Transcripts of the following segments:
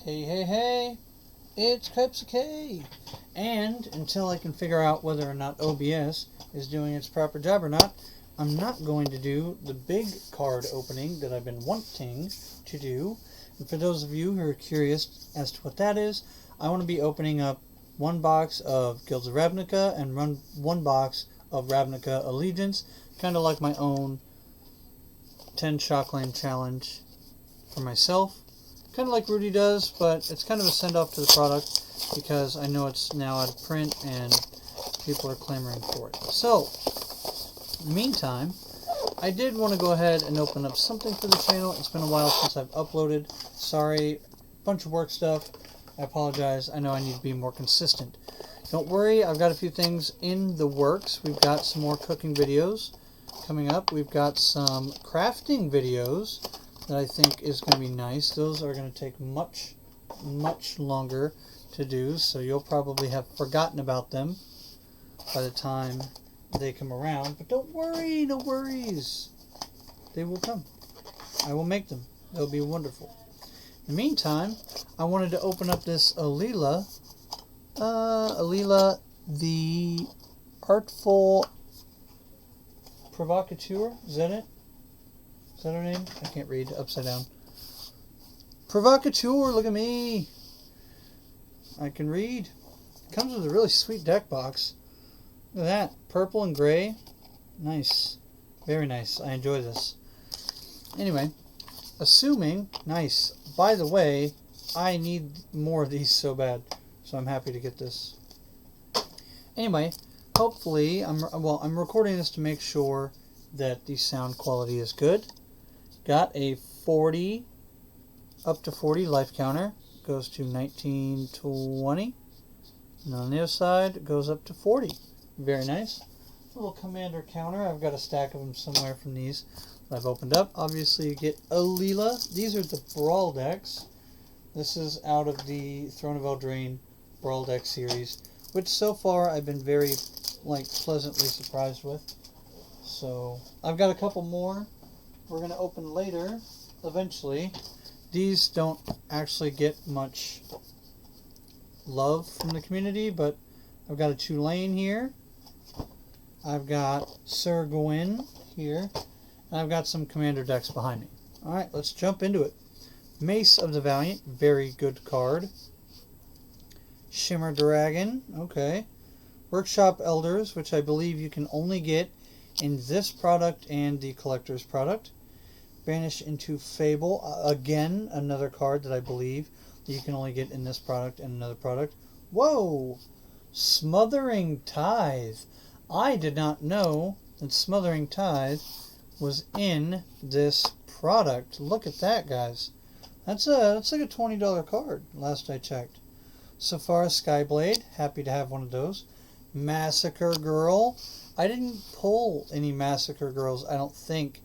Hey, it's KrepsyK. And until I can figure out whether or not OBS is doing its proper job or not, I'm not going to do the big card opening that I've been wanting to do. And for those of you who are curious as to what that is, I want to be opening up one box of Guilds of Ravnica and one box of Ravnica Allegiance, kind of like my own 10 Shockland challenge for myself. Kind of like Rudy does, but it's kind of a send-off to the product because I know it's now out of print and people are clamoring for it. So, in the meantime, I did want to go ahead and open up something for the channel. It's been a while since I've uploaded. Sorry, bunch of work stuff. I apologize. I know I need to be more consistent. Don't worry, I've got a few things in the works. We've got some more cooking videos coming up. We've got some crafting videos that I think is going to be nice. Those are going to take much longer to do, so you'll probably have forgotten about them by the time they come around. But don't worry, no worries. They will come. I will make them. They'll be wonderful. In the meantime, I wanted to open up this Alela. Alela, the Artful Provocateur. Is that it? Is that her name? I can't read upside down. Provocateur, look at me. I can read. It comes with a really sweet deck box. Look at that. Purple and gray. Nice. Very nice. I enjoy this. Anyway, assuming, nice. By the way, I need more of these so bad. So I'm happy to get this. Anyway, hopefully, I'm recording this to make sure that the sound quality is good. Got a 40, up to 40 life counter. Goes to 1920. And on the other side, it goes up to 40. Very nice. Little commander counter. I've got a stack of them somewhere from these that I've opened up. Obviously, you get Alela. These are the Brawl decks. This is out of the Throne of Eldraine Brawl deck series, which so far I've been very pleasantly surprised with. So I've got a couple more we're going to open later, eventually. These don't actually get much love from the community, but I've got a Tulane here. I've got Sir Gawain here. And I've got some commander decks behind me. Alright, let's jump into it. Mace of the Valiant, very good card. Shimmer Dragon, okay. Workshop Elders, which I believe you can only get in this product and the collector's product. Banish into Fable, again, another card that I believe that you can only get in this product and another product. Whoa! Smothering Tithe. I did not know that Smothering Tithe was in this product. Look at that, guys. That's like a $20 card, last I checked. Safara Skyblade, happy to have one of those. Massacre Girl. I didn't pull any Massacre Girls, I don't think,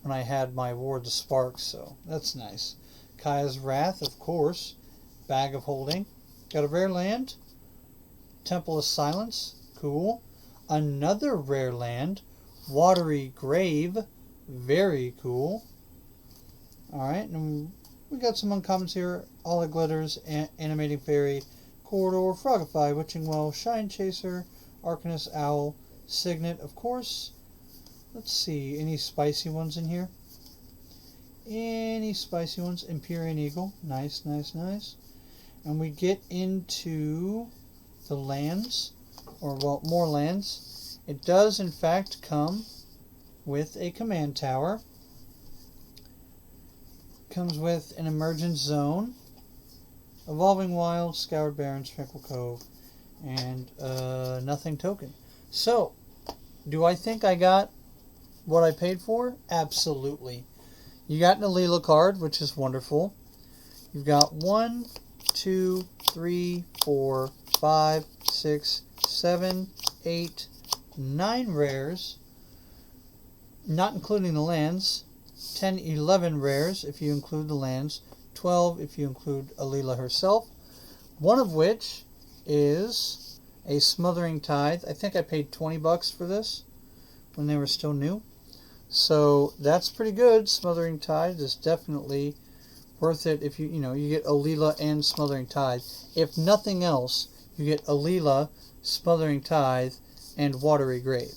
when I had my Ward the Sparks, so that's nice. Kaya's Wrath, of course. Bag of Holding. Got a rare land. Temple of Silence, cool. Another rare land. Watery Grave, very cool. Alright, and we got some uncommons here. All the Glitters, Animating Fairy, Corridor, Frogify, Witching Well, Shine Chaser, Arcanist Owl, Signet, of course. Let's see, any spicy ones in here? Any spicy ones? Empyrean Eagle, nice. And we get into the lands, or well, more lands. It does in fact come with a command tower. Comes with an Emergent Zone, Evolving Wilds, Scoured Barrens, Tranquil Cove, and Nothing token. So, do I think I got what I paid for? Absolutely. You got an Alela card, which is wonderful. You've got 1, 2, 3, 4, 5, 6, 7, 8, 9 rares, not including the lands. 10, 11 rares if you include the lands. 12 if you include Alela herself. One of which is a Smothering Tithe. I think I paid $20 for this when they were still new. So that's pretty good. Smothering Tithe is definitely Worth it if you get Alela and Smothering Tithe. If nothing else, you get Alela, Smothering Tithe, and Watery Grave.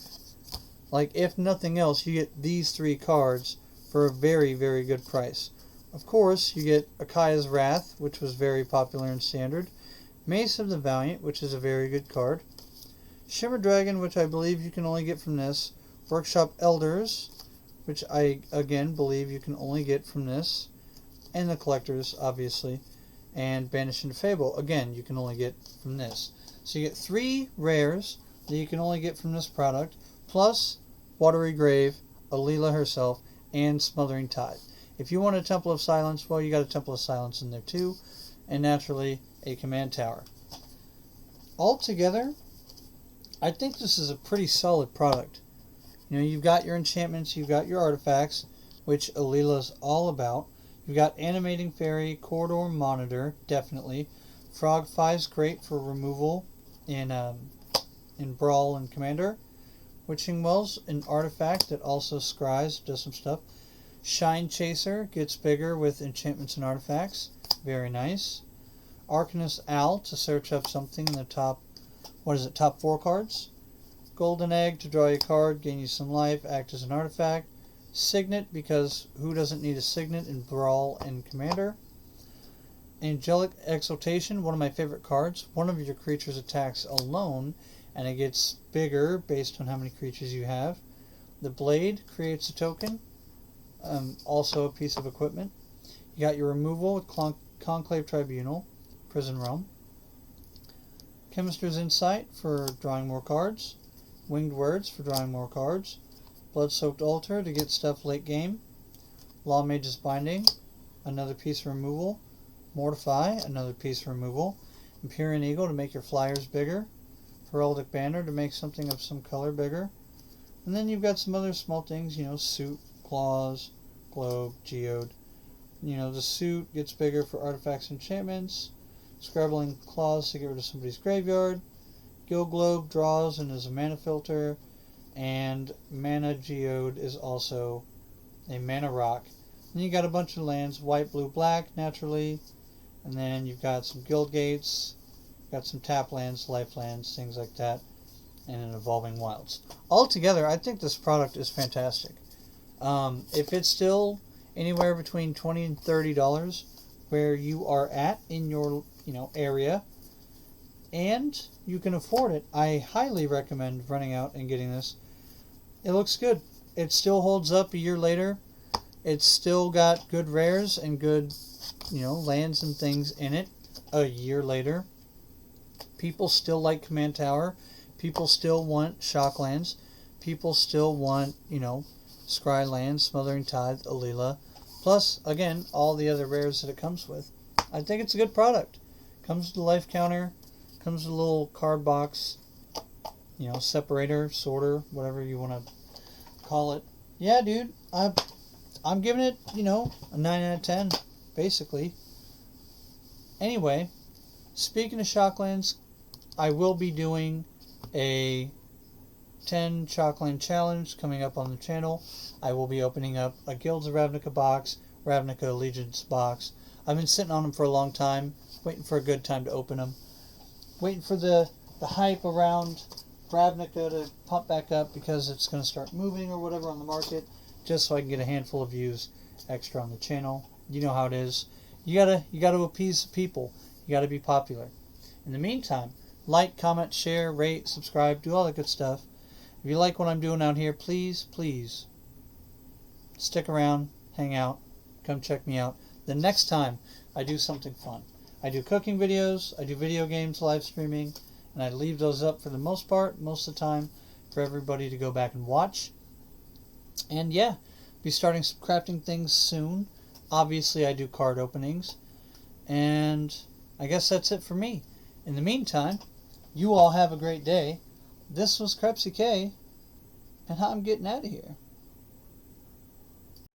Like, if nothing else, you get these 3 cards for a very, very good price. Of course, you get Akaya's Wrath, which was very popular in Standard. Mace of the Valiant, which is a very good card. Shimmer Dragon, which I believe you can only get from this. Workshop Elders, which I, again, believe you can only get from this. And the Collectors, obviously. And Banish into Fable, again, you can only get from this. So you get 3 rares that you can only get from this product, plus Watery Grave, Alela herself, and Smothering Tithe. If you want a Temple of Silence, well, you got a Temple of Silence in there too, and naturally a Command Tower. Altogether, I think this is a pretty solid product. You've got your enchantments, you've got your artifacts, which Alela's all about. You've got Animating Fairy, Corridor Monitor, definitely. Frog 5's great for removal in Brawl and Commander. Witching Wells, an artifact that also scries, does some stuff. Shine Chaser gets bigger with enchantments and artifacts. Very nice. Arcanist Owl to search up something in the top 4 cards. Golden Egg to draw a card, gain you some life, act as an artifact. Signet, because who doesn't need a Signet in Brawl and Commander? Angelic Exaltation, one of my favorite cards. One of your creatures attacks alone, and it gets bigger based on how many creatures you have. The Blade creates a token, also a piece of equipment. You got your removal with Conclave Tribunal, Prison Realm. Chemist's Insight for drawing more cards. Winged Words for drawing more cards. Blood-Soaked Altar to get stuff late game. Lawmage's Binding, another piece of removal. Mortify, another piece of removal. Empyrean Eagle to make your flyers bigger. Heraldic Banner to make something of some color bigger. And then you've got some other small things, Suit, Claws, Globe, Geode. The Suit gets bigger for artifacts and enchantments. Scrabbling Claws to get rid of somebody's graveyard. Guild Globe draws and is a mana filter. And Mana Geode is also a mana rock. Then you got a bunch of lands, white, blue, black, naturally. And then you've got some guild gates, got some tap lands, life lands, things like that, and an evolving wilds. Altogether, I think this product is fantastic. If it's still anywhere between $20 and $30 where you are at in your area, and you can afford it, I highly recommend running out and getting this. It looks good. It still holds up a year later. It's still got good rares and good, lands and things in it a year later. People still like Command Tower. People still want Shock Lands. People still want, Scry Lands, Smothering Tithe, Alela. Plus, again, all the other rares that it comes with. I think it's a good product. Comes with a life counter. Comes with a little card box. Separator, sorter, whatever you want to call it. Yeah, dude. I'm giving it, a 9 out of 10, basically. Anyway, speaking of Shocklands, I will be doing a 10 Shockland challenge coming up on the channel. I will be opening up a Guilds of Ravnica box, Ravnica Allegiance box. I've been sitting on them for a long time, waiting for a good time to open them. Waiting for the hype around Ravnica to pump back up because it's going to start moving or whatever on the market, just so I can get a handful of views extra on the channel. You know how it is. You gotta appease the people. You gotta be popular. In the meantime, like, comment, share, rate, subscribe, do all that good stuff. If you like what I'm doing out here, please stick around, hang out, come check me out. The next time I do something fun. I do cooking videos, I do video games, live streaming, and I leave those up for the most part, most of the time, for everybody to go back and watch. And yeah, be starting some crafting things soon. Obviously, I do card openings. And I guess that's it for me. In the meantime, you all have a great day. This was KrepsyK, and I'm getting out of here.